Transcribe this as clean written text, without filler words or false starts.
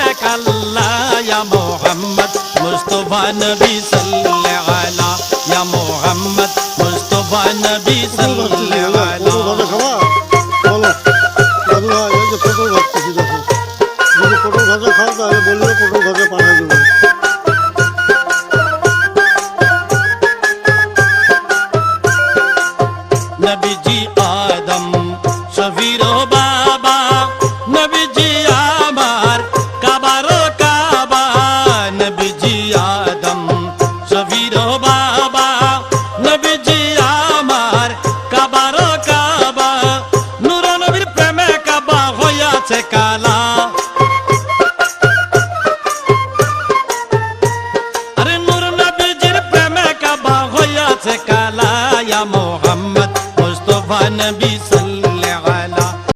এক আল্লাহ ইয়া মোহাম্মদ মুস্তাফা নবী সাল্লাল্লাহু আলা ইয়া মোহাম্মদ মুস্তাফা নবী সাল্লাল্লাহু আলা পটল ভাজা খাও তাহলে বললে পটল ভাজা পাঠিয়ে দেবো। নবীজি আদম শফির বাবা